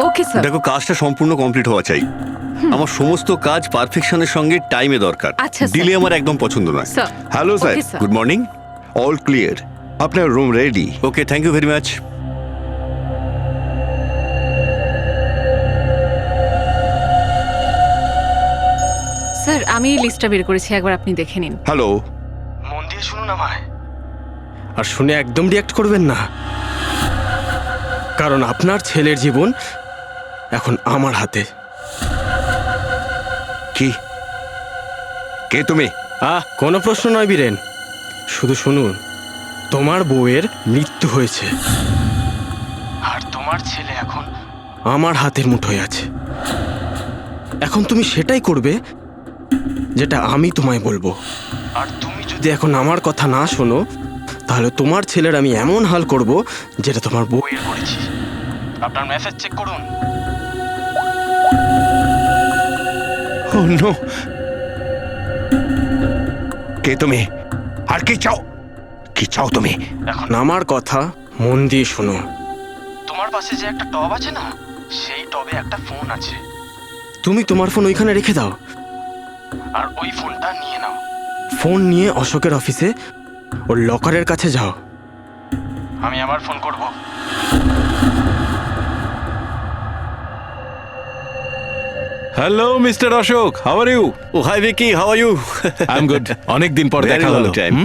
Okay sir. দেখো, কাজটা সম্পূর্ণ কমপ্লিট হওয়া চাই। আমার সমস্ত কাজ পারফেকশনের সঙ্গে টাইমে দরকার। আচ্ছা, স্যার। ডিলে আমার একদম পছন্দ নয়। Sir. Hello sir, okay, sir. Good morning. All clear, আপনার room ready. Okay, thank you very much. Sir, আমি এই লিস্টটা বের করেছি, একবার আপনি দেখে নিন। হ্যালো, মন দিয়ে শুনুন আমায়, আর শুনে একদম রিয়াক্ট করবেন না, কারণ আপনার ছেলের জীবন এখন আমার হাতে। কি? কে তুমি? কোনো প্রশ্ন নয় বীরেন, শুধু শুনুন। তোমার বউয়ের মৃত্যু হয়েছে, আর তোমার ছেলে এখন আমার হাতের মুঠোয় আছে। এখন তুমি সেটাই করবে যেটা আমি তোমায় বলবো। আর তুমি যদি এখন আমার কথা না শোনো, তাহলে তোমার ছেলের আমি এমন হাল করব যেটা তোমার বউয়ের করেছি। আপনার মেসেজ চেক করুন। ও নো! কে তুমি? আর কি চাও? কি চাও তুমি? এখন আমার কথা মন দিয়ে শোনো। তোমার পাশে যে একটা টব আছে না, সেই টবে একটা ফোন আছে। তুমি তোমার ফোন ওইখানে রেখে দাও, আর ওই ফোনটা নিয়ে নাও। ফোন নিয়ে অশোকের অফিসে ওর লকারের কাছে যাও। আমি আবার ফোন করব। Hello mister Ashok, how are you? Oh hi Vicky, how are you? I am good. অনেকদিন পর Very দেখা long হলো। time.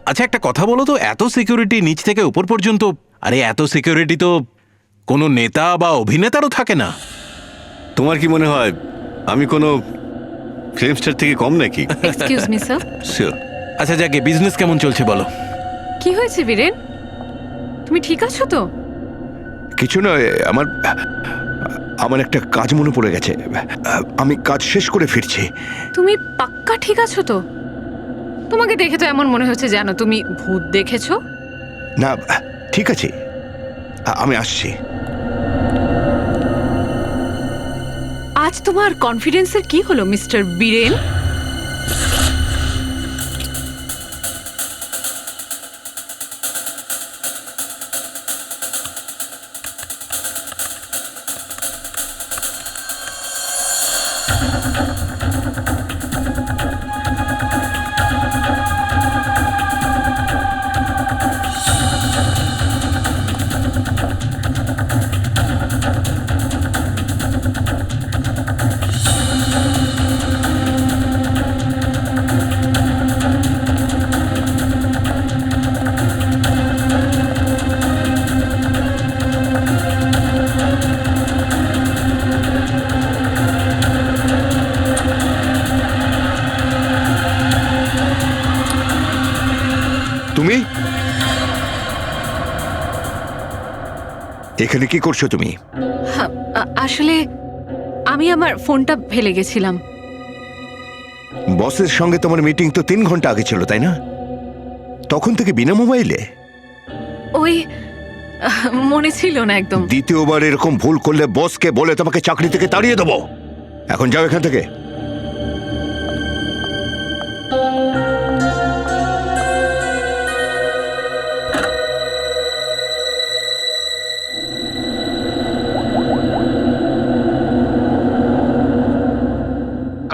আচ্ছা, একটা কথা বলো তো, এত সিকিউরিটি নিচ থেকে উপর পর্যন্ত, আরে এত সিকিউরিটি তো কোনো নেতা বা অভিনেতারও থাকে না। তোমার কি মনে হয় আমি কোনো ফিল্ম স্টার থেকে কম নাকি? Excuse me sir. শিওর। আচ্ছা যাকে, বিজনেস কেমন চলছে বলো? কি হয়েছে বীরেন? তুমি ঠিক আছো তো? কিছু নয়, আমার একটা কাজ মনে পড়ে গেছে। আমি কাজ শেষ করে ফিরছি। তুমি পাক্কা ঠিক আছো তো? তোমাকে দেখে তো এমন মনে হচ্ছে জানো তুমি ভূত দেখেছো। না, ঠিক আছে, আমি আসছি। আজ তোমার কনফিডেন্সের কি হলো মিস্টার বীরেন? তুমি এখানে কি করছো তুমি? আসলে আমি আমার ফোনটা ফেলে গেছিলাম। বসের সঙ্গে তোমার মিটিং তো 3 ঘন্টা আগে ছিল, তাই না? তখন থেকে বিনা মোবাইলে? ওই মনে ছিল না একদম। দ্বিতীয়বার এরকম ভুল করলে বসকে বলে তোমাকে চাকরি থেকে তাড়িয়ে দেবো। এখন যাও এখান থেকে।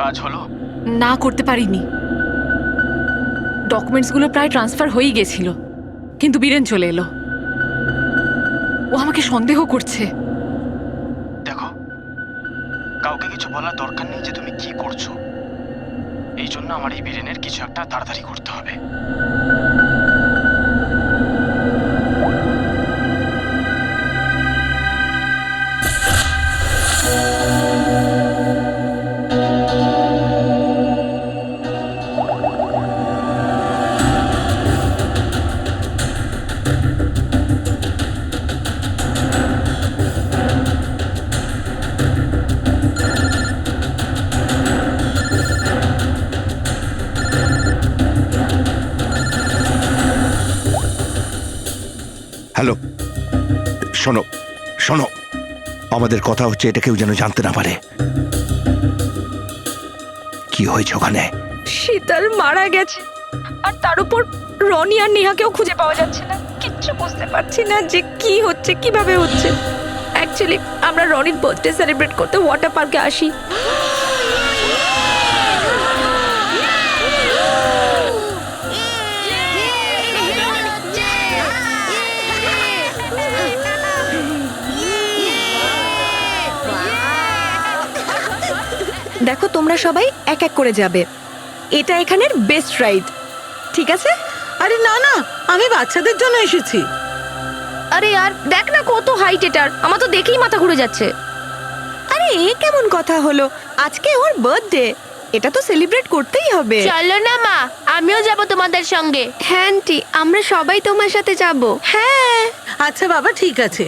কাজ হলো? না, করতে পারিনি। ডকুমেন্টসগুলো প্রায় ট্রান্সফার হয়েই গেছিল, কিন্তু বীরেন চলে এলো। ও আমাকে সন্দেহ করছে। দেখো, কাউকে কিছু বলার দরকার নেই যে তুমি কি করছো। এই জন্য আমার এই বীরেনের কিছু একটা তাড়াতাড়ি করতে হবে। হ্যালো, শোনো শোনো, আমাদের কথা হচ্ছে, এটা কেউ যেন জানতে না পারে। কি হয়েছে ওখানে? শীতল মারা গেছে। আর তার উপর রনি আর নেহাকেও খুঁজে পাওয়া যাচ্ছে না। কিচ্ছু বুঝতে পারছি না যে কি হচ্ছে, কিভাবে হচ্ছে। অ্যাকচুয়ালি আমরা রনির বার্থডে সেলিব্রেট করতে ওয়াটার পার্কে আসি। দেখো তোমরা সবাই এক এক করে যাবে, এটা এখানের বেস্ট রাইড, ঠিক আছে? আরে না না, আমি বাচ্চাদের জন্য এসেছি। আরে আর দেখ না কত হাইট এটার, আমার তো দেখেই মাথা ঘুরে যাচ্ছে। আরে এ কেমন কথা হলো? আজকে ওর বার্থডে, এটা তো সেলিব্রেট করতেই হবে। চলো না মা, আমিও যাব তোমাদের সঙ্গে। হ্যাঁ আন্টি, আমরা সবাই তোমার সাথে যাব। হ্যাঁ আচ্ছা বাবা, ঠিক আছে,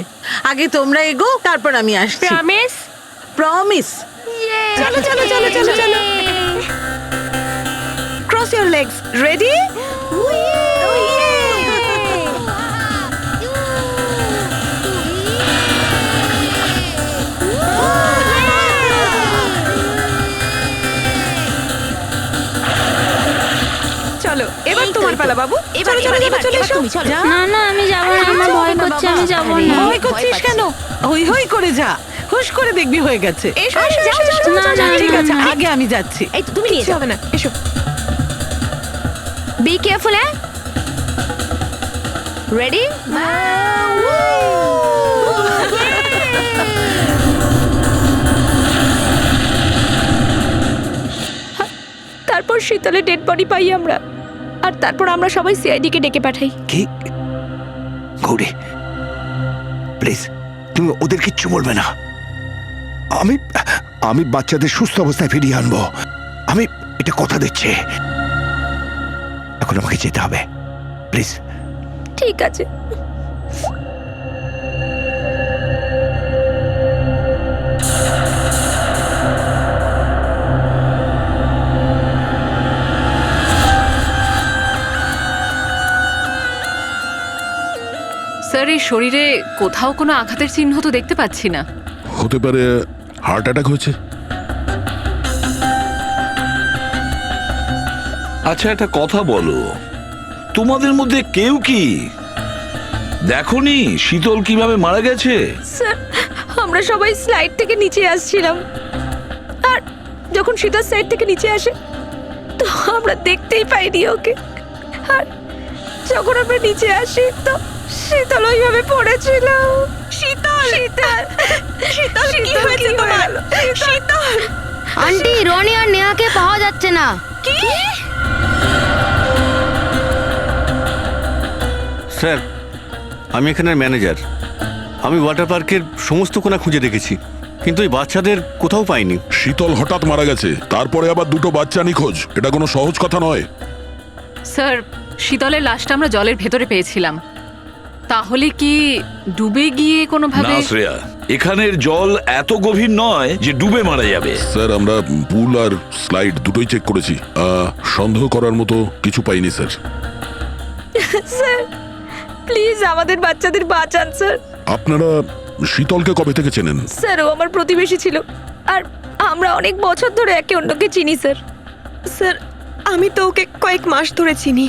আগে তোমরা এগো, তারপর আমি আসছি। প্রমিস? প্রমিস। চলো চলো চলো চলো চলো, ক্রস ইওর লেগস, রেডি? চলো এবার তোমার পালা বাবু। এবার চলো, এবার চলো, এবার চলো, তুমি এসো। চলো। যা। না না আমি যাবো না, আমার ভয় করছে, আমি যাবো না। ভয় করছিস কেন? হই হই করে যা, হুশ করে দেখবি হয়ে গেছে। এসো এসো এসো, এসো, না, এসো, না, ঠিক না, আছে। না। আগে আমি যাচ্ছি। এই তো তুমি নিয়ে কিচ্ছু যাও। হবে না, এসো। বি কেয়ারফুল, হ্যাঁ? রেডি? তারপর শীতলের ডেড বডি পাই আমরা, আর তারপর আমরা সবাই সিআইডি কে ডেকে পাঠাই। কি গৌরী, প্লিজ তুমি ওদের কিচ্ছু বলবে না। আমি আমি বাচ্চাদের সুস্থ অবস্থায় ফিরিয়ে আনবো, আমি এটা কথা দিচ্ছি। এখন আমাকে যেতে হবে, প্লিজ। ঠিক আছে। স্যার, এই শরীরে কোথাও কোনো আঘাতের চিহ্ন তো দেখতে পাচ্ছি না। হতে পারে হার্ট অ্যাটাক হয়েছে। আচ্ছা একটা কথা বলো, তোমাদের মধ্যে কেউ কি দেখোনি শীতল কিভাবে মারা গেছে? স্যার, আমরা সবাই স্লাইড থেকে নিচে আসছিলাম, আর যখন শীতল সাইড থেকে নিচে আসে তো আমরা দেখতেই পাইনি ওকে। আর যখন আমরা নিচে আসি তো শীতল ওইভাবে পড়েছিল। শীতল শীতল শীতল কি হয়েছে তোমার? শীতল আন্টি, রনি আর নেহাকে পাওয়া যাচ্ছে না। কি? স্যার, আমি এখানের ম্যানেজার। আমি ওয়াটার পার্কের সমস্ত কোণা খুঁজে দেখেছি, কিন্তু এই বাচ্চাদের কোথাও পাইনি। শীতল হঠাৎ মারা গেছে, তারপরে আবার দুটো বাচ্চা নিখোঁজ, এটা কোনো সহজ কথা নয়। স্যার, শীতলের লাশটা আমরা জলের ভেতরে পেয়েছিলাম, তাহলে কি ডুবে গিয়ে কোনোভাবে? না শ্রেয়া, এখানের জল এত গভীর নয় যে ডুবে মারা যাবে। স্যার, আমরা পুল আর স্লাইড দুটোই চেক করেছি, সন্দেহ করার মতো কিছু পাইনি স্যার। স্যার প্লিজ আমাদের বাচ্চাদের বাঁচান স্যার। আপনারা শীতলকে কবে থেকে চেনেন? স্যার ও আমার প্রতিবেশী ছিল, আর আমরা অনেক বছর ধরে একে অন্যকে চিনি স্যার। স্যার আমি তো ওকে কয়েক মাস ধরে চিনি,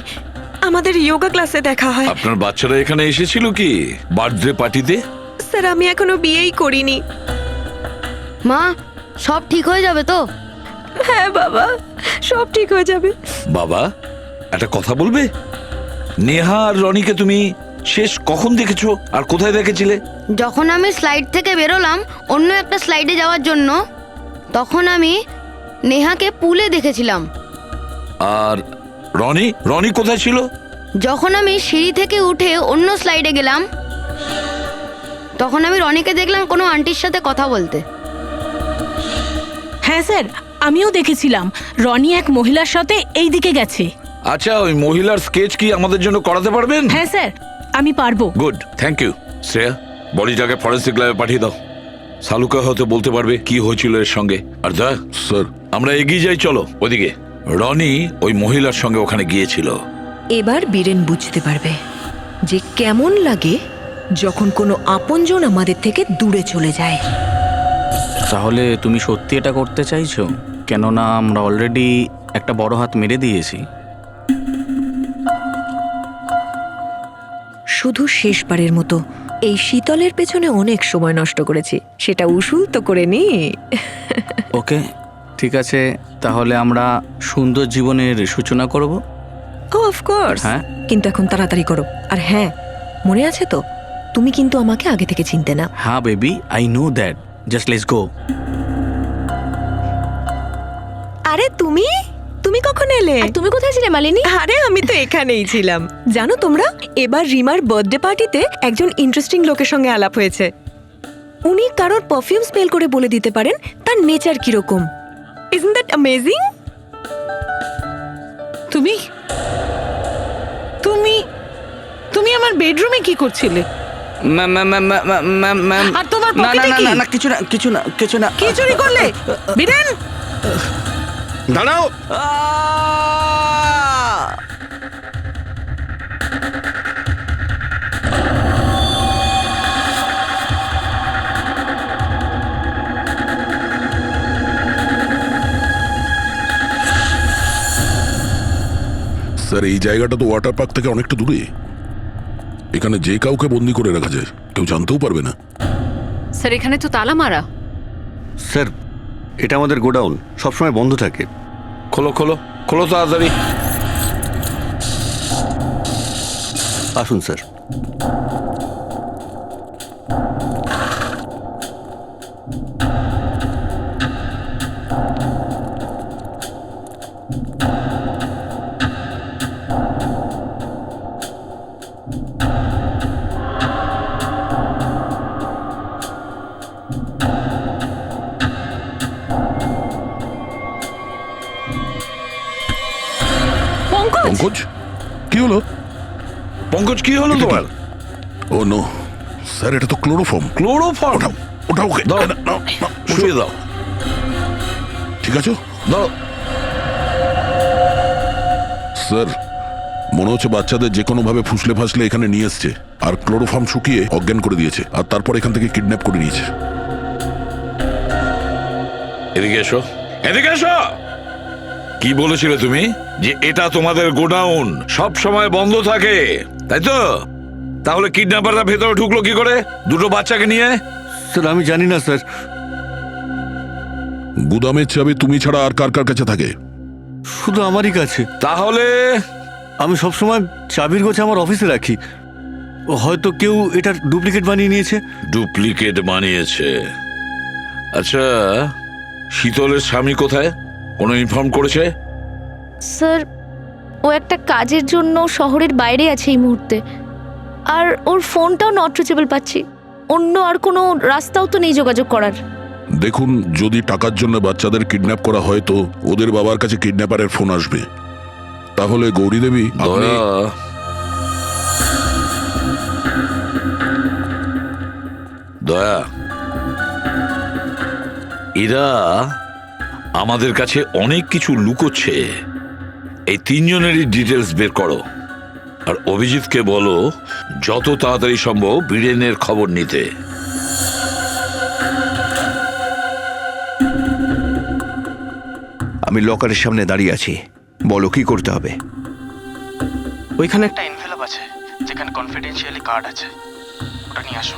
আমাদের যোগা ক্লাসে দেখা হয়। আপনার বাচ্চারা এখানে এসেছিল কি বার্থডে পার্টিতে? স্যার আমি এখনো বিয়েই করিনি। মা, সব ঠিক হয়ে যাবে তো? হ্যাঁ বাবা, সব ঠিক হয়ে যাবে। বাবা একটা কথা বলবে, নেহা আর রনিকে তুমি শেষ কখন দেখেছো আর কোথায় দেখেছিলে? যখন আমি স্লাইড থেকে বেরোলাম অন্য একটা স্লাইডে যাওয়ার জন্য, তখন আমি নেহাকে পুলে দেখেছিলাম। আর রনি রনি কোথায় ছিল? যখন আমি সিঁড়ি থেকে উঠে অন্য স্লাইডে গেলাম, তখন আমি রনিকে দেখলাম কোনো আন্টির সাথে কথা বলতে। হ্যাঁ স্যার, আমিও দেখেছিলাম রনি এক মহিলার সাথে এই দিকে গেছে। আচ্ছা, ওই মহিলার স্কেচ কি আমাদের জন্য করাতে পারবেন? হ্যাঁ স্যার, আমি পারবো। Good, thank you. শ্রেয়া, বডিটাকে ফরেন্সিক ল্যাবে পাঠিয়ে দাও। সালুকা হয়তো বলতে পারবে কি হয়েছিল এর সঙ্গে। আর দা স্যার, আমরা এগিয়ে যাই, চলো ওদিকে। রনি ওই মহিলার সঙ্গে ওখানে গিয়েছিল। এবার বীরেন বুঝতে পারবে যে কেমন লাগে যখন কোনো আপনজন আমাদের থেকে দূরে চলে যায়। তাহলে তুমি সত্যি এটা করতে চাইছো? কেননা আমরা অলরেডি একটা বড় হাত মেরে দিয়েছি। শুধু শেষবারের মতো এই শীতলের পেছনে অনেক সময় নষ্ট করেছি, সেটা উসুল তো করে নি। ওকে, ঠিক আছে, তাহলে আমরা সুন্দর জীবনের সূচনা করব। ও অফকোর্স, হ্যাঁ। কিন্তু এখন তাড়াতাড়ি করো। আর হ্যাঁ, মনে আছে তো, তুমি কিন্তু আমাকে আগে থেকে চিনতে না। হ্যাঁ baby, I know that, just let's go. আরে তুমি তুমি কখন এলে? আর তুমি কোথায় ছিলে মালিনী? আরে আমি তো এখানেই ছিলাম। জানো তোমরা, এবার রিমার বার্থডে পার্টিতে একজন ইন্টারেস্টিং লোকের সঙ্গে আলাপ হয়েছে। উনি কারোর পারফিউম স্মেল করে বলে দিতে পারেন তার নেচার কিরকম। Isn't that amazing? তুমি তুমি তুমি আমার বেডরুমে কি করছিলে? Ma'am ma'am ma'am ma'am ma'am, আর তোমার না না পকেটে না কি? না না, কিছু না কিছু না কিছু না। কি চুরি করলে বীরেন? দাঁড়াও। স্যার, এই জায়গাটা তো ওয়াটার পার্ক থেকে অনেকটা দূরে। এখানে যে কাউকে বন্দি করে রাখা যায়, কেউ জানতেও পারবে না। স্যার এখানে তো তালা মারা। স্যার, এটা আমাদের গোডাউন, সবসময় বন্ধ থাকে। খোলো খোলো খোলো তাড়াতাড়ি। আসুন স্যার। পঙ্কজ, কি হলো? পঙ্কজ, কি হলো তোমার? ও নো স্যার, এটা তো ক্লোরোফর্ম। ক্লোরোফর্ম? ওটা ওকে দাও, শুয়ে দাও। ঠিক আছে দাও। স্যার, মনে হচ্ছে বাচ্চাদের যে কোনো ভাবে ফুসলে ফাসলে এখানে নিয়ে এসছে, আর ক্লোরোফর্ম শুকিয়ে অজ্ঞান করে দিয়েছে, আর তারপর এখান থেকে কিডন্যাপ করে নিয়েছে। এদিকে এসো, এদিকে এসো। কি বলেছিলে তুমি? যে এটা তোমাদের গোডাউন, সব সময় বন্ধ থাকে, তাই তো? তাহলে কিডন্যাপাররা ভেতরে ঢুকলো কি করে দুটো বাচ্চাকে নিয়ে? স্যার আমি জানি না স্যার। গুদামের চাবি তুমি ছাড়া আর কার কার কাছে থাকে? শুধু আমারই কাছে। তাহলে আমি সবসময় চাবির গোছা আমার অফিসে রাখি। হয়তো কেউ এটার ডুপ্লিকেট বানিয়ে নিয়েছে। ডুপ্লিকেট বানিয়েছে? আচ্ছা, শীতলের স্বামী কোথায়? কোনো ইনফর্ম করেছে? স্যার, ও একটা কাজের জন্য শহরের বাইরে আছে এই মুহূর্তে, আর ওর ফোনটাও নট রিচেবল পাচ্ছি। অন্য আর কোনো রাস্তাও তো নেই যোগাযোগ করার। দেখুন, যদি টাকার জন্য বাচ্চাদের কিডন্যাপ করা হয় তো ওদের বাবার কাছে কিডন্যাপারের ফোন আসবে। তাহলে গৌরী দেবী, আপনি দয়া, এরা আমাদের কাছে অনেক কিছু লুকোচ্ছে। এই তিনজনেরই ডিটেলস বের করো, আর অভিজিৎকে বলো যত তাড়াতাড়ি সম্ভব বীরেনের খবর নিতে। আমি লকারের সামনে দাঁড়িয়ে আছি, বলো কি করতে হবে? ওইখানে একটা এনভেলপ আছে যেখানে কনফিডেন্সিয়ালি কার্ড আছে, ওটা নিয়ে আসো।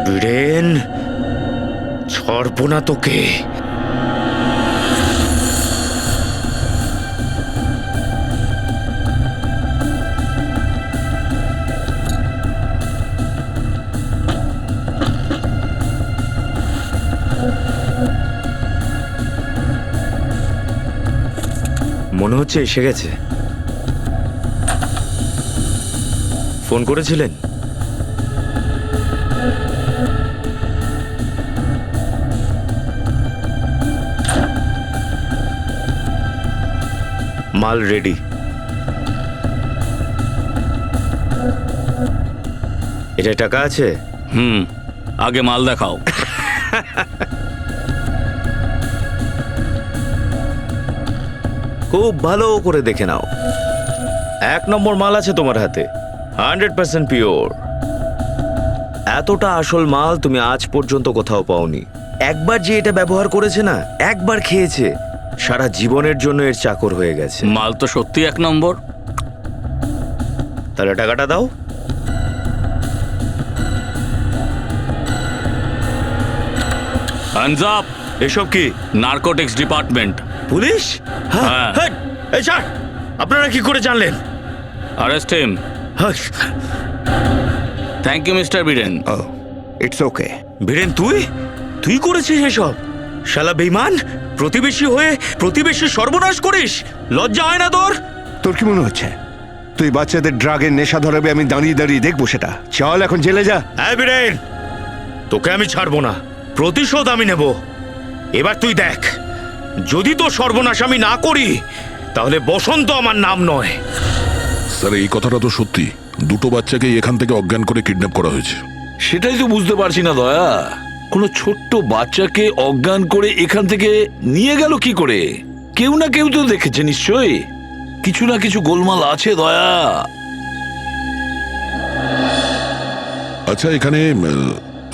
বীরেন, ছাড়বো না তোকে। মনে হচ্ছে এসে গেছে। ফোন করেছিলেন? মাল রেডি। এটা টাকা আছে? আগে মাল দেখাও। খুব ভালো করে দেখে নাও। 1 নম্বর মাল আছে তোমার হাতে, 100% পিওর। এতটা আসল মাল তুমি আজ পর্যন্ত কোথাও পাওনি। একবার যে এটা ব্যবহার করেছে না, একবার খেয়েছে, সারা জীবনের জন্য এর চাকর হয়ে গেছে। মাল তো সত্যি 1 নম্বর। তাহলে টাকাটা দাও। Hands up. এসব কি? Narcotics department. পুলিশ? হ্যাঁ। এই স্যার, আপনারা কি করে জানলেন? Arrest him. Thank you mister Biren. It's okay. Biren, তুই করেছিস এসব? শালা বেঈমান, প্রতিবেশী হয়ে প্রতিবেশীর সর্বনাশ করিস, লজ্জা হয় না তোর? তোর কি মনে হচ্ছে তুই বাচ্চাদের ড্রাগের নেশা ধরাবে আমি দাঁড়িয়ে দাঁড়িয়ে দেখবো সেটা? চল এখন জেলে যা। হ্যাঁ বীরেন, তোকে আমি ছাড়বো না, প্রতিশোধ আমি নেব। এবার তুই দেখ, যদি তোর সর্বনাশ আমি না করি তাহলে বসন্ত আমার নাম নয়। স্যার, এই কথাটা তো সত্যি। 2 বাচ্চাকে এখান থেকে অজ্ঞান করে কিডন্যাপ করা হয়েছে। সেটাই তো বুঝতে পারছি না দয়া, কোনো ছোট্ট বাচ্চাকে অজ্ঞান করে এখান থেকে নিয়ে গেল কি করে? কেউ না কেউ তো দেখেছে নিশ্চয়ই, কিছু না কিছু গোলমাল আছে দয়া। আচ্ছা, এখানে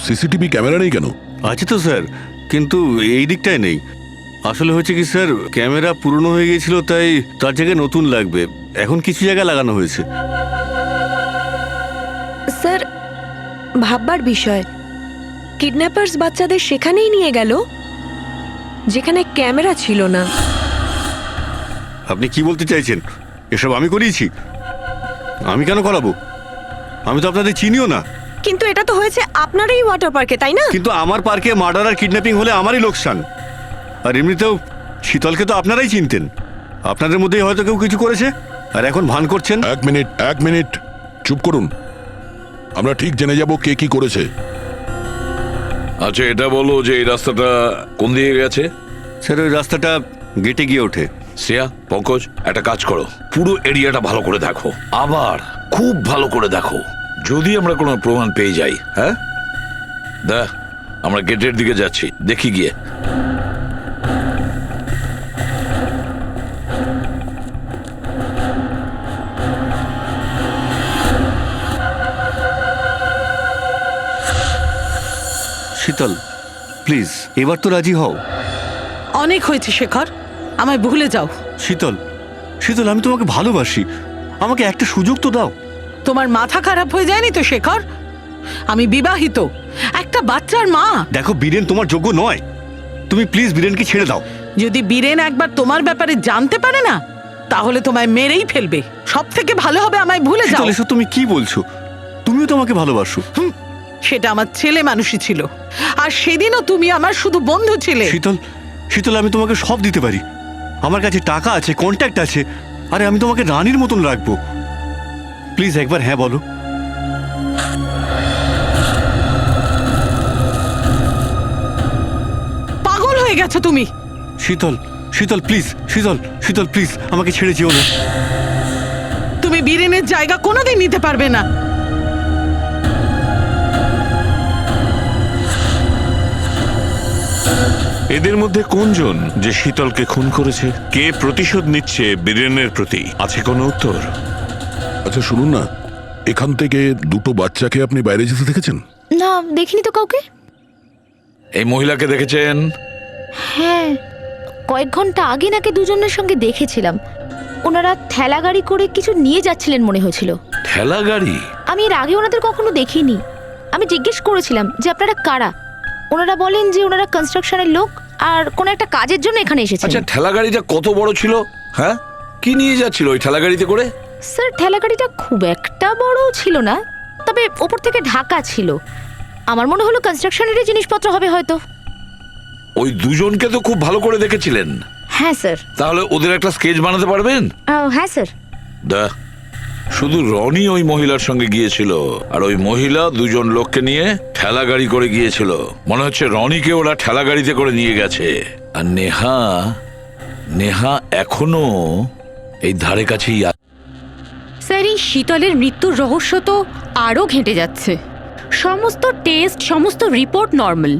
সিসিটিভি ক্যামেরা নেই কেন? আছে তো স্যার, কিন্তু এই দিকটায় নেই। আসলে হয়েছে কি স্যার, ক্যামেরা পুরনো হয়ে গিয়েছিল, তাই তার জায়গায় নতুন লাগবে। এখন কিছু জায়গায় লাগানো হয়েছে। স্যার, ভাববার বিষয়, কিডন্যাপার্স বাচ্চাদের সেখানেই নিয়ে গেল যেখানে ক্যামেরা ছিল না। আপনি কি বলতে চাইছেন? এসব আমি করিয়েছি? আমি কেন করাবো? আমি তো আপনাদের চিনিও না। কিন্তু এটা তো হয়েছে আপনারই ওয়াটার পার্কে, তাই না? কিন্তু আমার পার্কে মার্ডার আর কিডন্যাপিং হলে আমারই লোকসান। আর এমনিতেও শীতলকে তো আপনারাই চিনতেন। আপনাদের মধ্যেই হয়তো কেউ কিছু করেছে আর এখন ভান করছেন। এক মিনিট চুপ করুন, আমরা ঠিক জেনে যাব কে কি করেছে। আচ্ছা, এটা বলো যে এই রাস্তাটা কোন দিকে গেছে? স্যার, ওই রাস্তাটা গেটে গিয়ে ওঠে। শ্রেয়া, পঙ্কজ, একটা কাজ করো, পুরো এরিয়াটা ভালো করে দেখো, আবার খুব ভালো করে দেখো। যদি আমরা কোনো প্রমাণ পেয়ে যাই, হ্যাঁ আমরা গেটের দিকে যাচ্ছি, দেখি গিয়ে। শীতল, প্লিজ এবার তো রাজি হও। অনেক হয়েছে শেখর, আমায় ভুলে যাও। শীতল, আমি তোমাকে ভালোবাসি, আমাকে একটা সুযোগ তো দাও। তোমার মাথা খারাপ হয়ে যায়নি তো শেখর? আমি বিবাহিত, একটা বাচ্চার মা। দেখো, বীরেন তোমার যোগ্য নয়, তুমি প্লিজ বীরেনকে ছেড়ে দাও। যদি বীরেন একবার তোমার ব্যাপারে জানতে পারে না, তাহলে তোমায় মেরেই ফেলবে। সব থেকে ভালো হবে আমায় ভুলে যাও। শীতল, এসব তুমি কি বলছো? তুমিও তো আমাকে ভালোবাসো। সেটা আমার ছেলে মানুষই ছিল, আর সেদিনও তুমি আমার শুধু বন্ধু ছিলে। শীতল, আমি তোমাকে সব দিতে পারি। আমার কাছে টাকা আছে, কন্ট্যাক্ট আছে, আরে আমি তোমাকে রানীর মতন রাখবো। প্লিজ একবার হ্যাঁ বলো। পাগল হয়ে গেছো তুমি। শীতল প্লিজ, শীতল প্লিজ, আমাকে ছেড়ে যেও না। তুমি বীরেনের জায়গা কোনোদিন নিতে পারবে না। এদের মধ্যে কোনজন যে শীতলকে খুন করেছে? কে প্রতিশোধ নিচ্ছে বীরেনের প্রতি? আছে কোনো উত্তর? আচ্ছা শুনুন না, এখান থেকে 2 বাচ্চাকে আপনি বাইরে যেতে দেখেছেন? না, দেখিনি তো কাউকে। এই মহিলাকে দেখেছেন? হ্যাঁ, কয়েক ঘন্টা আগে নাকি দুজনের সঙ্গে দেখেছিলাম। ওনারা ঠেলা গাড়ি করে কিছু নিয়ে যাচ্ছিলেন মনে হয়েছিল। ঠেলা গাড়ি? আমি এর আগে ওনাদের কখনো দেখিনি। আমি জিজ্ঞেস করেছিলাম যে আপনারা কারা। ওনারা বলেন যে ওনারা কনস্ট্রাকশনের লোক আর কোন একটা কাজের জন্য এখানে এসেছেন। আচ্ছা, ঠেলা গাড়িটা কত বড় ছিল? হ্যাঁ, কি নিয়ে যাচ্ছিল ওই ঠেলা গাড়িতে করে? স্যার, ঠেলা গাড়িটা খুব একটা বড় ছিল না, তবে ওপর থেকে ঢাকা ছিল। আমার মনে হলো কনস্ট্রাকশনেরই জিনিসপত্র হবে হয়তো। ওই দুজনকে তো খুব ভালো করে দেখেছিলেন। হ্যাঁ স্যার। তাহলে ওদের একটা স্কেচ বানাতে পারবেন? হ্যাঁ স্যার। শুধু রনি ওই মহিলার সঙ্গে গিয়েছিল, আর ওই মহিলা 2 লোককে নিয়ে ঠেলা গাড়ি করে গিয়েছিল। মনে হচ্ছে রনিকে ওরা ঠেলা গাড়িতে করে নিয়ে গেছে। আর নেহা এখনো এই ধারে কাছেই। স্যার, এই শীতলের মৃত্যুর রহস্য তো আরও ঘেঁটে যাচ্ছে। সমস্ত টেস্ট, সমস্ত রিপোর্ট নর্মাল,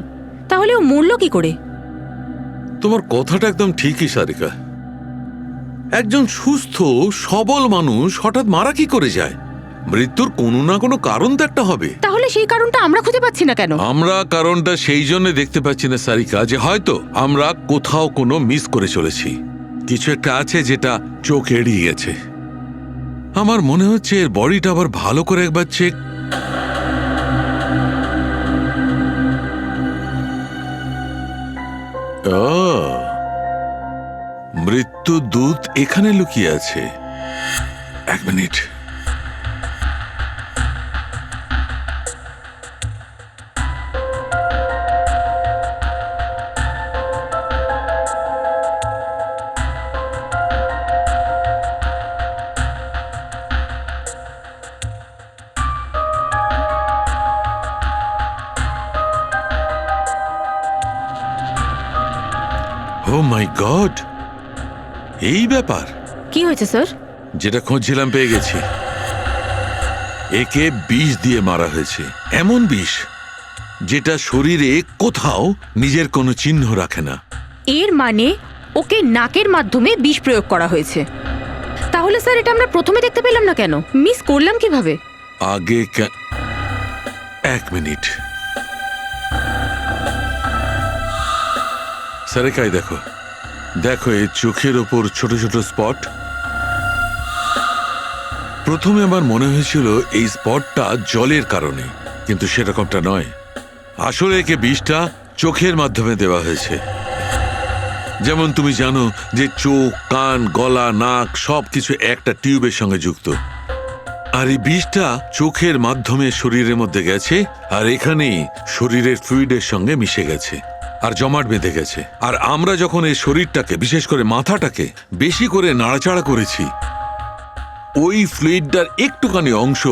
তাহলে ও মরল কি করে? তোমার কথাটা একদম ঠিকই সারিকা। একজন সুস্থ সবল মানুষ হঠাৎ মারা কি করে যায়? মৃত্যুর কোনো না কোনো কারণ তো একটা হবে। তাহলে সেই কারণটা আমরা খুঁজে পাচ্ছি না কেন? আমরা কারণটা সেই জন্য দেখতে পাচ্ছি না সারিকা, যে হয়তো আমরা কোথাও কোনো মিস করে চলেছি। কিছু একটা আছে যেটা চোখ এড়িয়ে গেছে। আমার মনে হচ্ছে এর বডিটা আবার ভালো করে একবার চেক। মৃত্যু দূত এখানে লুকিয়ে আছে। এক মিনিট। ও মাই গড, এই ব্যাপার। কি হয়েছে স্যার? যেটা খুঁজছিলাম পেয়ে গেছি। একে বিষ দিয়ে মারা হয়েছে, এমন বিষ যেটা শরীরে কোথাও নিজের কোনো চিহ্ন রাখে না। এর মানে ওকে নাকের মাধ্যমে বিষ প্রয়োগ করা হয়েছে। তাহলে স্যার এটা আমরা প্রথমে দেখতে পেলাম না কেন? মিস করলাম কিভাবে? আগে এক মিনিট, সারেকাই দেখো, দেখো এই চোখের ওপর ছোট ছোট স্পট। প্রথমে আমার মনে হয়েছিল এই স্পটটা জলের কারণে, কিন্তু সেরকমটা নয়। আসলে একে বিষটা চোখের মাধ্যমে দেওয়া হয়েছে। যেমন তুমি জানো যে চোখ, কান, গলা, নাক সবকিছু একটা টিউবের সঙ্গে যুক্ত, আর এই বিষটা চোখের মাধ্যমে শরীরের মধ্যে গেছে, আর এখানেই শরীরের ফ্লুইডের সঙ্গে মিশে গেছে আর জমাট বেঁধে গেছে। আর আমরা যখন এই শরীরটাকে, বিশেষ করে মাথাটাকে বেশি করে নাড়াচাড়া করেছি, ওই ফ্লুইডটার একটুখানি অংশ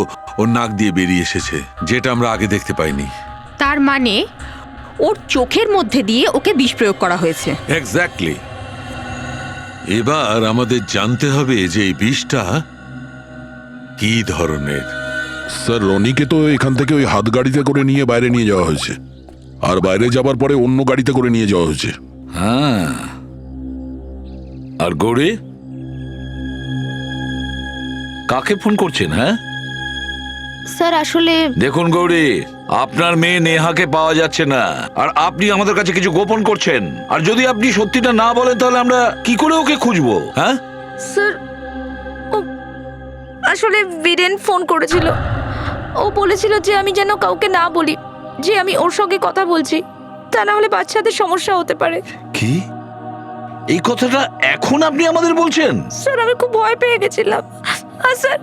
ওর নাক দিয়ে বেরিয়ে এসেছে, যেটা আমরা আগে দেখতে পাইনি। তার মানে ওর চোখের মধ্যে দিয়ে ওকে বিষ প্রয়োগ করা হয়েছে। এক্স্যাক্টলি। এবার আমাদের জানতে হবে যে এই বিষটা কি ধরনের। স্যার, রনিকে তো এখান থেকে ওই হাত গাড়িতে করে নিয়ে বাইরে নিয়ে যাওয়া হয়েছে, আর বাইরে যাবার পরে অন্য গাড়িতে করে নিয়ে যাওয়া হয়েছে। হ্যাঁ, আর গৌরী কাকে ফোন করছেন? হ্যাঁ স্যার আসলে দেখুন গৌরী, আপনার মেয়ে নেহাকে পাওয়া যাচ্ছে না, আর আপনি আমাদের কাছে কিছু গোপন করছেন। আর যদি আপনি সত্যিটা না বলেন তাহলে আমরা কি করে ওকে খুঁজবো? হ্যাঁ স্যার, ও আসলে বীরেন ফোন করেছিল। ও বলেছিল যে আমি যেন কাউকে না বলি যে আমি ওর সঙ্গে কথা বলছি, তা না হলে বাচ্চাদের সমস্যা হতে পারে। কি এই কথাটা এখন আপনি আমাদের বলছেন? স্যার আমি খুব ভয় পেয়ে গেছিলাম। আর স্যার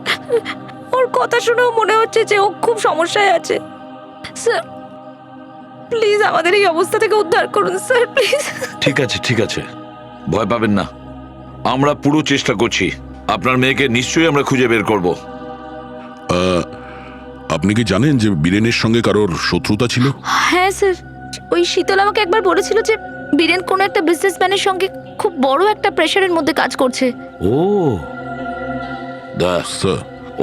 ওর কথা শুনেও মনে হচ্ছে যে ও খুব সমস্যায় আছে। স্যার প্লিজ আমাদের এই অবস্থা থেকে উদ্ধার করুন স্যার, প্লিজ। ঠিক আছে, ঠিক আছে, ভয় পাবেন না, আমরা পুরো চেষ্টা করছি। আপনার মেয়েকে নিশ্চয়ই আমরা খুঁজে বের করব। আপনি কি জানেন যে বীরেনের সঙ্গে কারোর শত্রুতা ছিল? হ্যাঁ স্যার, ওই শীতল আমাকে একবার বলেছিল যে বীরেন কোনো একটা বিজনেসম্যানের সঙ্গে খুব বড় একটা প্রেশারের মধ্যে কাজ করছে। ও দাস,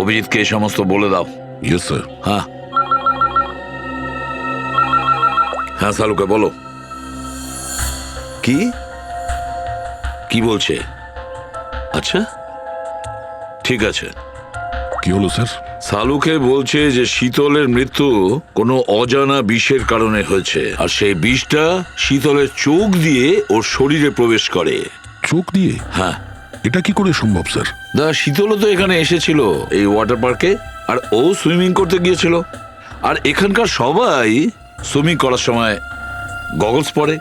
অভিজিৎকে এই সমস্ত বলে দাও। Yes sir. হ্যাঁ হ্যাঁ, সালুকে বলো। কি কি বলছে? আচ্ছা ঠিক আছে। কি হলো স্যার? সালুকে বলছে যে শীতলের মৃত্যু কোনো অজানা বিষের কারণে হয়েছে, আর সেই বিষটা শীতলের চোখ দিয়ে ওর শরীরে প্রবেশ করে। চোখ দিয়ে? হ্যাঁ। এটা কি করে সম্ভব স্যার? শীতলও তো এখানে এসেছিল এই ওয়াটার পার্কে, আর ও সুইমিং করতে গিয়েছিল, আর এখানকার সবাই সুইমিং করার সময় গগলস পরে।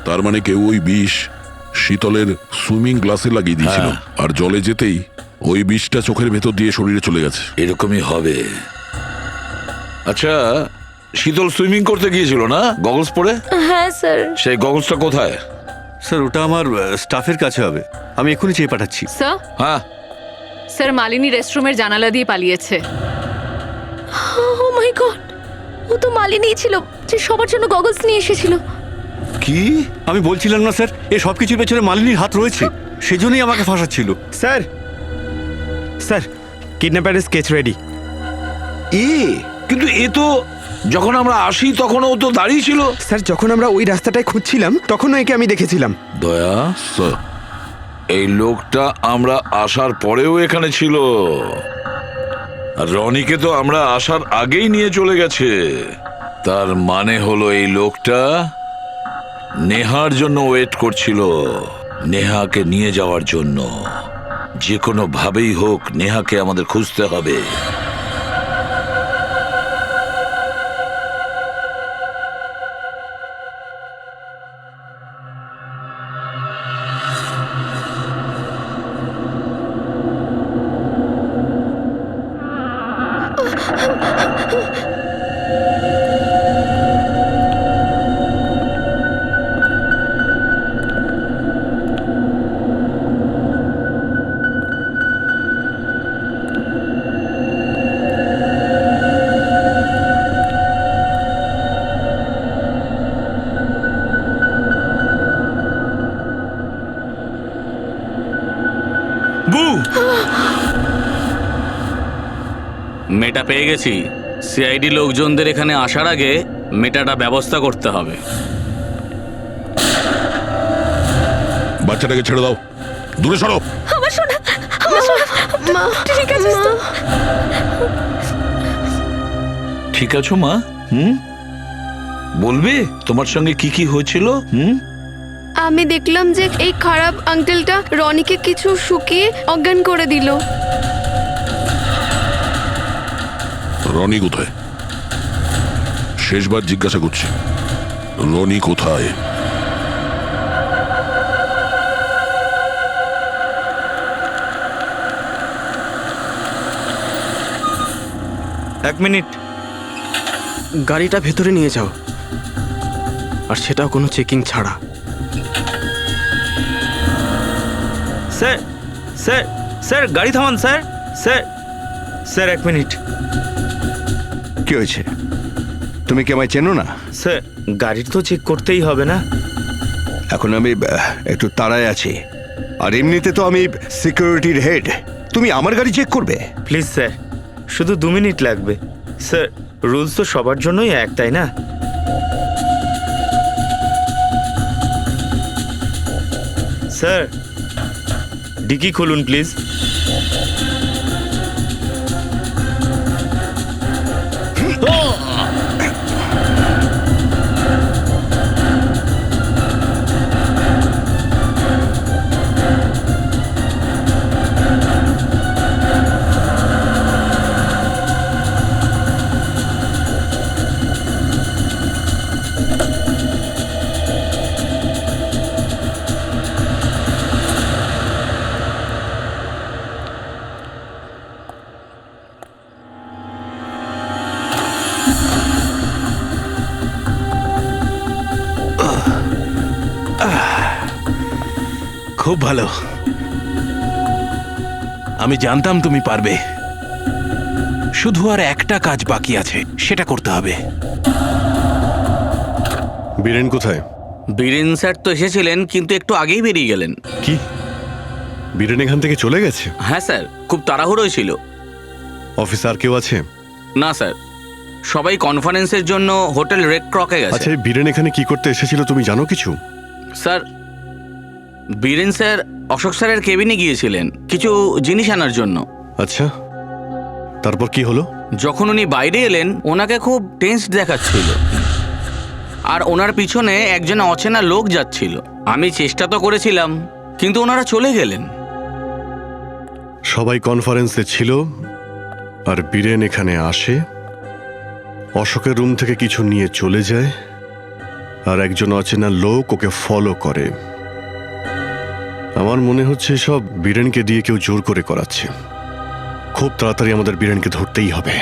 তার মানে কেউ ওই বিষ শীতলের সুইমিং গ্লাসে লাগিয়ে দিয়েছিল, আর জলে যেতেই ওই বিষটা চোখের ভেতর দিয়ে শরীরে চলে গেছে। এরকমই হবে। আচ্ছা, শীতল সুইমিং করতে গিয়েছিল না গগলস পরে? হ্যাঁ স্যার। সেই গগলসটা কোথায়? স্যার ওটা আমার স্টাফের কাছে হবে, আমি এক্ষুনি চেয়ে পাঠাচ্ছি। স্যার, হ্যাঁ স্যার মালিনী রেস্টরুমের জানালা দিয়ে পালিয়েছে। ও মাই গড, ও তো মালিনী ছিল যে সবার জন্য গগলস নিয়ে এসেছিল। কি? আমি বলছিলাম না স্যার, এই সব কিছুর পেছনে মালিনীর হাত রয়েছে, সেজন্যই আমাকে ফাঁসাচ্ছিল। স্যার, স্যার কিডন্যাপারের স্কেচ রেডি। কিন্তু এ তো যখন আমরা আসি তখন ও তো দাঁড়িয়ে ছিল। স্যার যখন আমরা ওই রাস্তাটায় খুঁজছিলাম তখনও একে আমি দেখেছিলাম। দয়া স্যার, এই লোকটা আমরা আসার পরেও এখানে ছিল, আর রনিকে তো আমরা আসার আগেই নিয়ে চলে গেছে। তার মানে হলো এই লোকটা নেহার জন্য ওয়েট করছিল, নেহাকে নিয়ে যাওয়ার জন্য। যে কোনো ভাবেই হোক নেহাকে আমাদের খুঁজতে হবে। মেটা পেয়ে গেছি। সিআইডি লোকজনদের এখানে আসার আগে মেটাটা ব্যবস্থা করতে হবে। বাচ্চাটাকে ছেড়ে দাও, দূরে সরো। আমার সোনা, আমার সোনা, মা ঠিক আছে তো? ঠিক আছো মা? বলবে তোমার সঙ্গে কি কি হয়েছিল? আমি দেখলাম যে এই খারাপ আঙ্কেলটা রনিকে কিছু শুকিয়ে অজ্ঞান করে দিল। রনি কোথায়? শেষবার জিজ্ঞাসা করছি, রনি কোথায়? এক মিনিট, গাড়িটা ভেতরে নিয়ে যাও, আর সেটাও কোনো চেকিং ছাড়া। স্যার স্যার স্যার গাড়ি থামান স্যার। স্যার স্যার এক মিনিট। কি হয়েছে? তুমি কি আমায় চেনো না? স্যার গাড়িটা তো চেক করতেই হবে না? এখন আমি একটু তাড়ায় আছি, আর এমনিতে তো আমি সিকিউরিটির হেড। তুমি আমার গাড়ি চেক করবে? প্লিজ স্যার, শুধু 2 মিনিট লাগবে। স্যার রুলস তো সবার জন্যই এক, তাই না? স্যার ডিকি খুলুন প্লিজ। খুব ভালো, আমি জানতাম তুমি পারবে। শুধু আর একটা কাজ বাকি আছে, সেটা করতে হবে। বীরেন কোথায়? বীরেন স্যার তো এসেছিলেন, কিন্তু একটু আগেই বেরিয়ে গেলেন। কি বীরেন এখান থেকে চলে গেছে? হ্যাঁ স্যার, খুব তাড়াহুড়োই ছিল। অফিসার কেউ আছে? না স্যার, সবাই কনফারেন্সের জন্য হোটেল রেড ক্রকে গেছে। আচ্ছা, এই বীরেন এখানে কি করতে এসেছিল তুমি জানো কিছু? স্যার বীরেন স্যার অশোক স্যারের কেবিনে গিয়েছিলেন কিছু জিনিস আনার জন্য। আচ্ছা, তারপর কি হলো? যখন উনি বাইরে এলেন ওনাকে খুব টেন্সড দেখাচ্ছিল, আর ওনার পিছনে একজন অচেনা লোক যাচ্ছিল। আমি চেষ্টা তো করেছিলাম, কিন্তু ওনারা চলে গেলেন। সবাই কনফারেন্সে ছিল, আর বীরেন এখানে আসে, অশোকের রুম থেকে কিছু নিয়ে চলে যায়, আর একজন অচেনা লোক ওকে ফলো করে। আমার মনে হচ্ছে সব বীরেনকে দিয়ে কেউ জোর করে করাচ্ছে। খুব তাড়াতাড়ি আমাদের বীরেনকে ধরতেই হবে।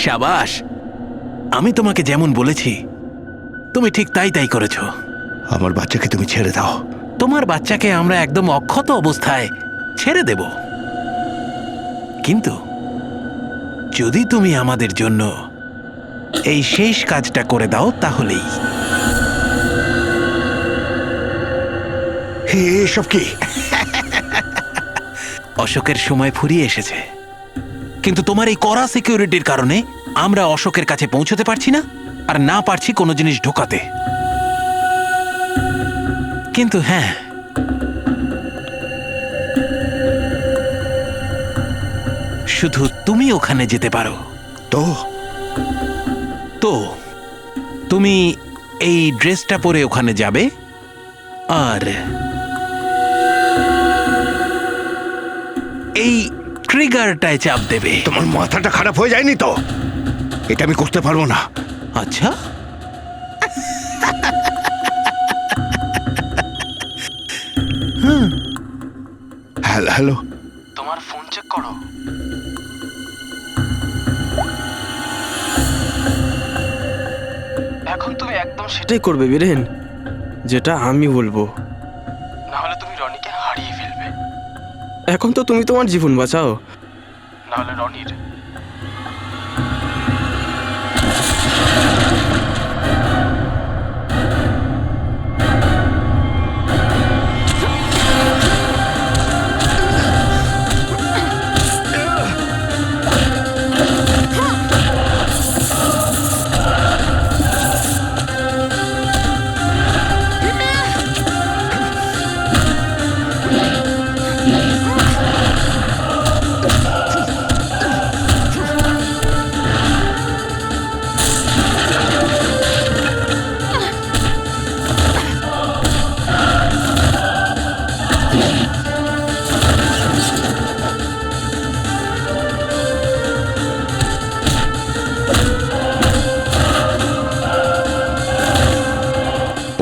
শাবাশ, আমি তোমাকে যেমন বলেছি তুমি ঠিক তাই তাই করেছো। আমার বাচ্চাকে তুমি ছেড়ে দাও। তোমার বাচ্চাকে আমরা একদম অক্ষত অবস্থায় ছেড়ে দেব, কিন্তু যদি তুমি আমাদের জন্য এই শেষ কাজটা করে দাও তাহলেই। এসব কি? অশোকের সময় ফুরিয়ে এসেছে। কিন্তু তোমার এই কড়া সিকিউরিটির কারণে আমরা অশোকের কাছে পৌঁছতে পারছি না, আর না পারছি কোনো জিনিস ঢোকাতে। কিন্তু হ্যাঁ, শুধু তুমি ওখানে যেতে পারো। তো তো তুমি এই ড্রেসটা পরে ওখানে যাবে আর এই ট্রিগারটায় চাপ দেবে। তোমার মাথাটা খারাপ হয়ে যায়নি তো? এটা আমি করতে পারবো না। আচ্ছা, হ্যালো হ্যালো, তোমার ফোন চেক করো। এখন তুমি একদম সেটাই করবে বীরেন, যেটা আমি বলবো, না হলে তুমি রনিকে হারিয়ে ফেলবে। এখন তো তুমি তোমার জীবন বাঁচাও, না হলে রনির।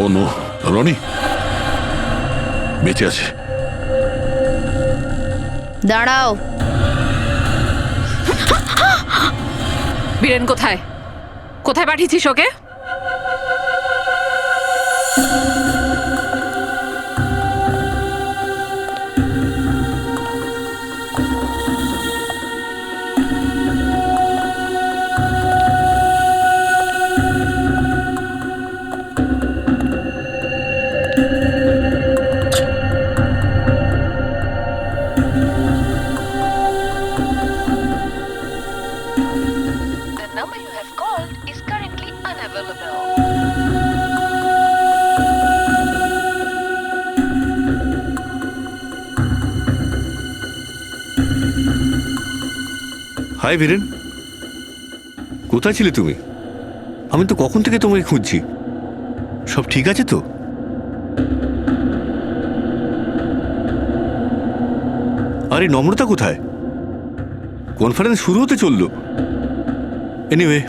ও নো, রনি বেঁচে আছে। দাঁড়াও। বীরেন কোথায়? কোথায় পাঠিয়েছিস ওকে? হাই বীরেন, কোথায় ছিলে তুমি? আমি তো কখন থেকে তোমাকে খুঁজছি। সব ঠিক আছে তো? আরে নম্রতা কোথায়? কনফারেন্স শুরু হতে চলল। এনিওয়ে,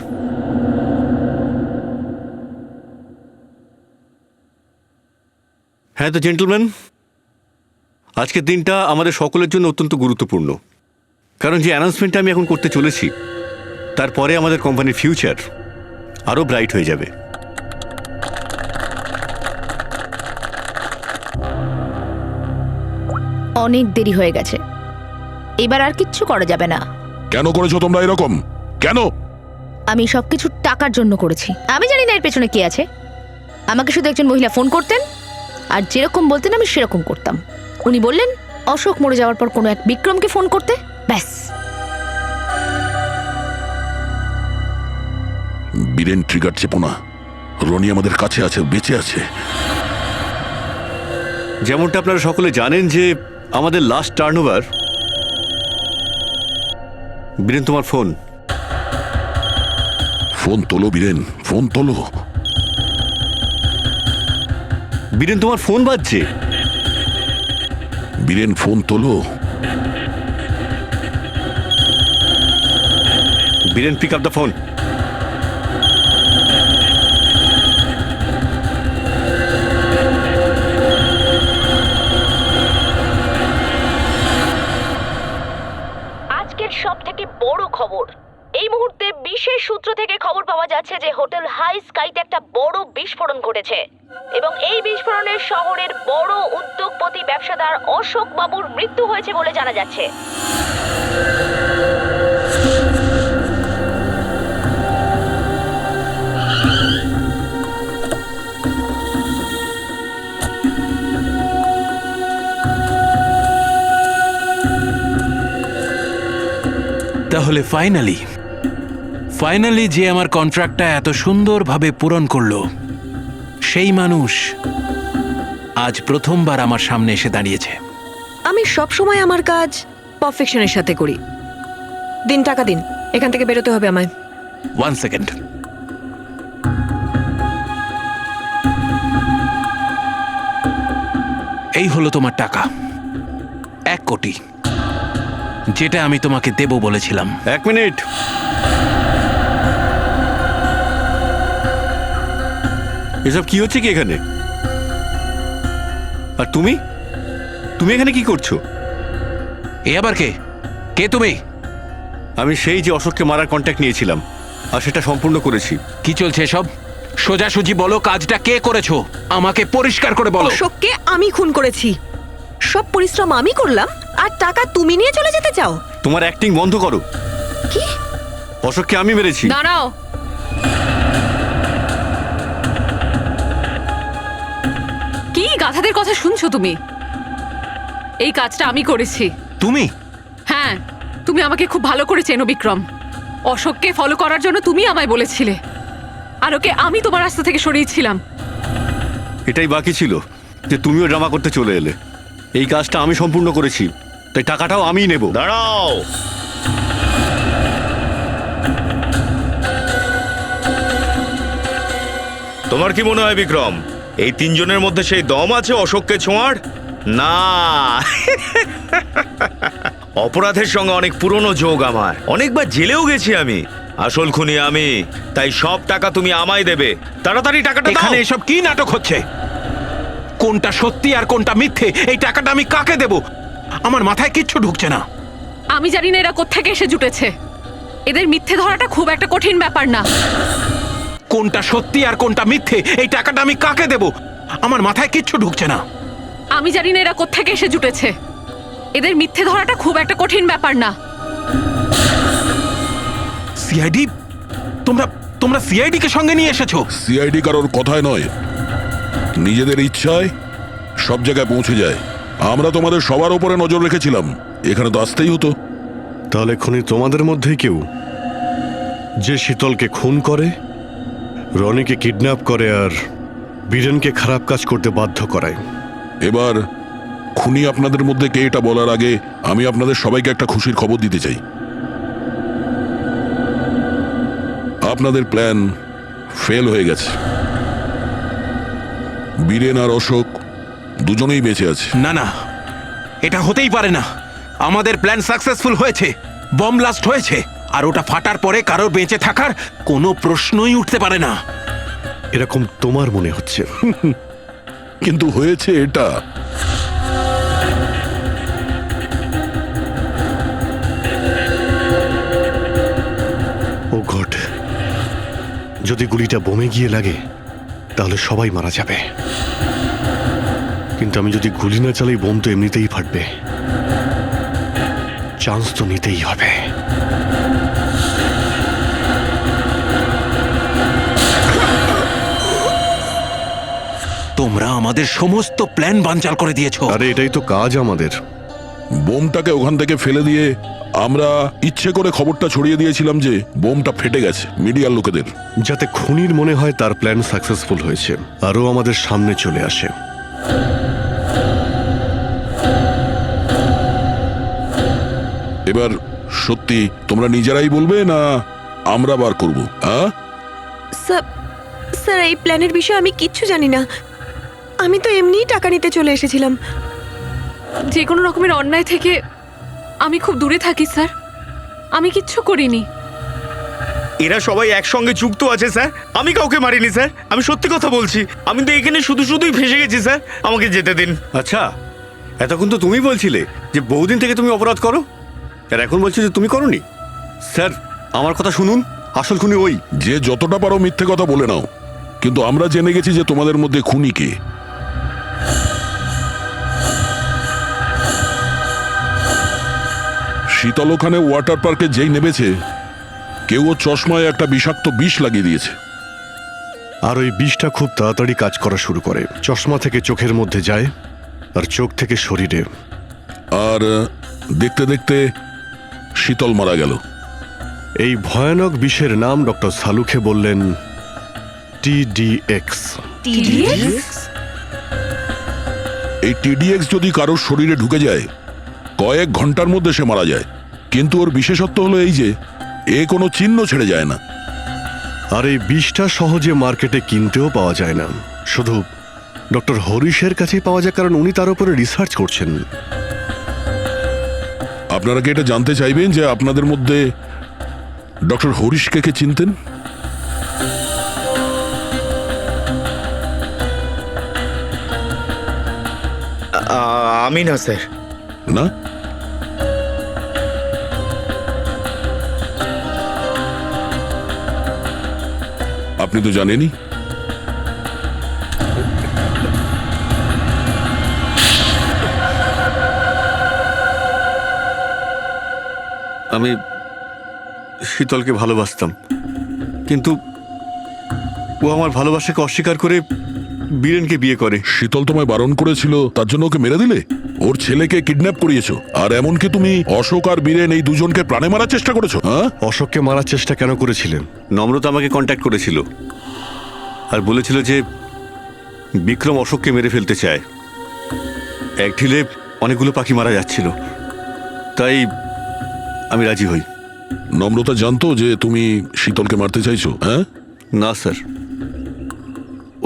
হ্যাঁ তো জেন্টলম্যান, আজকের দিনটা আমাদের সকলের জন্য অত্যন্ত গুরুত্বপূর্ণ। কারণ যে অ্যানাউন্সমেন্টটা আমি এখন করতে চলেছি, তারপরে আমাদের কোম্পানির ফিউচার আরও ব্রাইট হয়ে যাবে। অনেক দেরি হয়ে গেছে, এবার আর কিচ্ছু করা যাবে না। কেন করেছো তোমরা এরকম? কেন? আমি সবকিছু টাকার জন্য করেছি। আমি জানি না এর পেছনে কি আছে। আমাকে শুধু একজন মহিলা ফোন করতেন, আর যেরকম বলতেন আমি সেরকম করতাম। উনি বললেন অশোক মরে যাওয়ার পর কোনো এক বিক্রমকে ফোন করতে, ব্যাস। বীরেন ট্রিগার চেপো না। রনি আমাদের কাছে আছে, বেঁচে আছে। যেমনটা আপনারা সকলে জানেন যে আমাদের লাস্ট টার্নওভার। বীরেন, তোমার ফোন। ফোন তোলো বীরেন, ফোন তোলো। বীরেন, তোমার ফোন বাজছে। বীরেন, ফোন তোলো। Biren, pick up the phone. আজকের সবথেকে বড় খবর, এই মুহূর্তে বিশেষ সূত্র থেকে খবর পাওয়া যাচ্ছে যে হোটেল হাই স্কাইতে একটা বড় বিস্ফোরণ ঘটেছে এবং এই বিস্ফোরণে শহরের বড় উদ্যোগপতি ব্যবসাদার অশোক বাবুর মৃত্যু হয়েছে বলে জানা যাচ্ছে। তাহলে তাহলে ফাইনালি যে আমার কন্ট্রাক্টটা এত সুন্দরভাবে পূরণ করলো সেই মানুষ আজ প্রথমবার আমার সামনে এসে দাঁড়িয়েছে। আমি সব সময় আমার কাজ পারফেকশনের সাথে করি। দিন, টাকা দিন, এখান থেকে বেরোতে হবে আমায়। 1 সেকেন্ড। এই হলো তোমার টাকা, 1 কোটি, যেটা আমি তোমাকে দেব বলেছিলাম। 1 মিনিট। এসব কি হচ্ছে কি এখানে? আর তুমি এখানে কি করছো? এ আবার কে? কে তুমি? আমি সেই যে অশোককে মারার কন্ট্যাক্ট নিয়েছিলাম, আর সেটা সম্পূর্ণ করেছি। কি চলছে সব? সোজাসুজি বলো, কাজটা কে করেছো? আমাকে পরিষ্কার করে বলো। অশোককে আমি খুন করেছি। সব পরিশ্রম আমি করলাম, আর টাকা তুমি নিয়ে চলে যেতে চাও? তোমার অ্যাক্টিং বন্ধ করো। কি? অশোককে আমি মেরেছি। দাঁড়াও। কি গাধাদের কথা শুনছো তুমি? এই কাজটা আমি করেছি। তুমি? হ্যাঁ, তুমি আমাকে খুব ভালো করে চেনো বিক্রম। অশোককে ফলো করার জন্য তুমি আমায় বলেছিলে, আর ওকে আমি তোমার রাস্তা থেকে সরিয়েছিলাম। এটাই বাকি ছিল যে তুমিও ড্রামা করতে চলে এলে। এই কাজটা আমি সম্পূর্ণ করেছি, তাই টাকাটাও আমিই নেব। দাঁড়াও। তোমার কি মনে হয় বিক্রম, এই 3 জনের মধ্যে সেই দম আছে অশোককে ছোঁয়ার? না। অপরাধের সঙ্গে অনেক পুরনো যোগ আমার, অনেকবার জেলেও গেছি আমি। আসল খুনি আমি, তাই সব টাকা তুমি আমায় দেবে। তাড়াতাড়ি টাকাটা দাও। এখানে এসব কি নাটক হচ্ছে? কোনটা সত্যি আর কোনটা মিথ্যে, এই টাকাটা আমি কাকে দেব? আমার মাথায় কিচ্ছু ঢুকছে না। আমি জানি না এরা কোত্থেকে এসে জুটেছে। এদের মিথ্যে ধরাটা খুব একটা কঠিন ব্যাপার না। কোনটা সত্যি আর কোনটা মিথ্যে, এই টাকাটা আমি কাকে দেব? আমার মাথায় কিচ্ছু ঢুকছে না। আমি জানি না এরা কোত্থেকে এসে জুটেছে। এদের মিথ্যে ধরাটা খুব একটা কঠিন ব্যাপার না। সিআইডি? তোমরা সিআইডি কে সঙ্গে নিয়ে এসেছো? সিআইডি কারোর কথায় নয়, নিজেদের ইচ্ছায় সব জায়গায় পৌঁছে যায়। আমরা তোমাদের সবার উপরে নজর রেখেছিলাম, এখানে তো আসতেই হতো। তাহলে খুনি তোমাদের মধ্যেই কেউ, যে শীতলকে খুন করে, রনিকে কিডন্যাপ করে আর বীরেনকে খারাপ কাজ করতে বাধ্য করায়। এবার খুনি আপনাদের মধ্যে কে এটা বলার আগে আমি আপনাদের সবাইকে একটা খুশির খবর দিতে চাই। আপনাদের প্ল্যান ফেল হয়ে গেছে। বীরেন আর অশোক দুজনেই বেঁচে আছে। না, এটা হতেই পারে না। আমাদের প্ল্যান সাকসেসফুল হয়েছে, বম ব্লাস্ট হয়েছে, আর ওটা ফাটার পরে কারোর বেঁচে থাকার কোনো প্রশ্নই উঠতে পারে না। এরকম তোমার মনে হচ্ছে, কিন্তু হয়েছে এটা। ও গড, যদি গুলিটা বোমে গিয়ে লাগে তাহলে সবাই মারা যাবে। কিন্তু আমি যদি গুলি না চালাই, বোম তো এমনিতেই ফাটবে। চান্স তো নিতেই হবে। তোমরা আমাদের সমস্ত প্ল্যান বানচাল করে দিয়েছো। আরে এটাই তো কাজ আমাদের। বোমটাকে ওখান থেকে ফেলে দিয়ে আমরা ইচ্ছে করে খবরটা ছড়িয়ে দিয়েছিলাম যে বোমটা ফেটে গেছে মিডিয়ার লোকেদের, যাতে খুনির মনে হয় তার প্ল্যান সাকসেসফুল হয়েছে, আরও আমাদের সামনে চলে আসে। এবার সত্যি তোমরা নিজেরাই বলবে না আমরা বার করবো? স্যার, এই প্ল্যানের বিষয়ে আমি কিচ্ছু জানি না। আমি তো এমনিই টাকা নিতে চলে এসেছিলাম। যে কোনো রকমের অন্যায় থেকে আমি খুব দূরে থাকি স্যার। আমি কিচ্ছু করিনি। এরা সবাই একসঙ্গে যুক্ত আছে স্যার। আমি কাউকে মারিনি স্যার, আমি সত্যি কথা বলছি। আমি তো এখানে শুধুই ফেসে গেছি স্যার, আমাকে যেতে দিন। আচ্ছা, এতক্ষণ তো তুমি বলছিলে যে বহুদিন থেকে তুমি অপরাধ করো, আর এখন বলছো যে তুমি করোনি। স্যার, আমার কথা শুনুন, আসল খুনি ওই। যে যতটা পারো মিথ্যে কথা বলে নাও, কিন্তু আমরা জেনে গেছি যে তোমাদের মধ্যে খুনি কে। শীতল ওখানে ওয়াটার পার্কে যেই নেমেছে, কেউ ও চশমায় একটা বিষাক্ত বিষ লাগিয়ে দিয়েছে। আর ওই বিষটা খুব তাড়াতাড়ি কাজ করা শুরু করে। চশমা থেকে চোখের মধ্যে যায়, আর চোখ থেকে শরীরে। আর দেখতে দেখতে শীতল মারা গেল। এই ভয়ানক বিষের নাম ডক্টর সালুখে বললেন TDX। এই টিডিএক্স যদি কারোর শরীরে ঢুকে যায় কয়েক ঘন্টার মধ্যে সে মারা যায়, কিন্তু ওর বিশেষত্ব হলো এই যে এ কোনো চিহ্ন ছেড়ে যায় না। আর এই বিষটা সহজে মার্কেটে কিনতেও পাওয়া যায় না, শুধু ডক্টর হরিশের কাছেই পাওয়া যায়, কারণ উনি তার উপরে রিসার্চ করছেন। আপনারা কি এটা জানতে চাইবেন যে আপনাদের মধ্যে ডক্টর হরিশকে কে চিনতেন? আমি না স্যার। না? আপনি তো জানেনই। আমি শীতলকে ভালোবাসতাম, কিন্তু ও আমার ভালোবাসাকে অস্বীকার করে বীরেনকে বিয়ে করে। শীতল তোমায় বারণ করেছিল, তার জন্য ওকে মেরে দিলে? ওর ছেলেকে কিডন্যাপ করিয়েছো, আর এমনকি তুমি অশোক আর বীরেন এই দুজনকে প্রাণে মারার চেষ্টা করেছো। হ্যাঁ, অশোককে মারার চেষ্টা কেন করেছিলেন? নম্রতা আমাকে কন্ট্যাক্ট করেছিল আর বলেছিল যে বিক্রম অশোককে মেরে ফেলতে চায়। এক ঢিলে অনেকগুলো পাখি মারা যাচ্ছিল, তাই আমি রাজি হই। নম্রতা জানতো যে তুমি শীতলকে মারতে চাইছো? হ্যাঁ। না স্যার,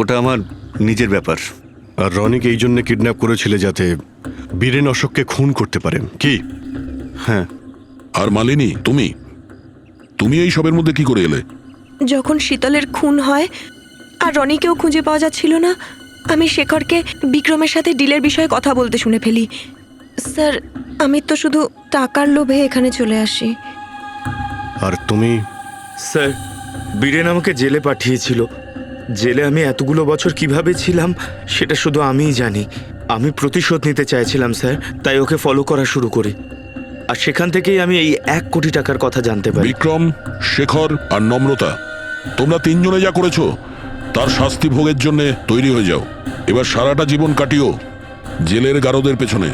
ওটা আমার নিজের ব্যাপার। আর রনিকে এই জন্য কিডন্যাপ করেছিলে যাতে বীরেন অশোককে খুন করতে পারেন, কি? হ্যাঁ। আর মালিনী, তুমি এই সবের মধ্যে কি করে এলে? যখন শীতলের খুন হয় আর রনিকেও খুঁজে পাওয়া যাচ্ছিল না, আমি শেখরকে বিক্রমের সাথে ডিলের বিষয়ে কথা বলতে শুনে ফেলি। স্যার, আমি তো শুধু টাকার লোভে এখানে চলে আসি। আর তুমি? স্যার, বীরেন আমাকে জেলে পাঠিয়েছিল। জেলে আমি এতগুলো বছর কিভাবে ছিলাম সেটা শুধু আমিই জানি। আমি প্রতিশোধ নিতে চাইছিলাম স্যার, তাই ওকে ফলো করা শুরু করি। আর সেখান থেকেই আমি এই 1 কোটি টাকার কথা জানতে পারি। বিক্রম, শেখর আর নম্রতা, তোমরা তিনজনে যা করেছো তার শাস্তি ভোগের জন্য তৈরি হয়ে যাও। এবার সারাটা জীবন কাটিও জেলের গারদের পেছনে।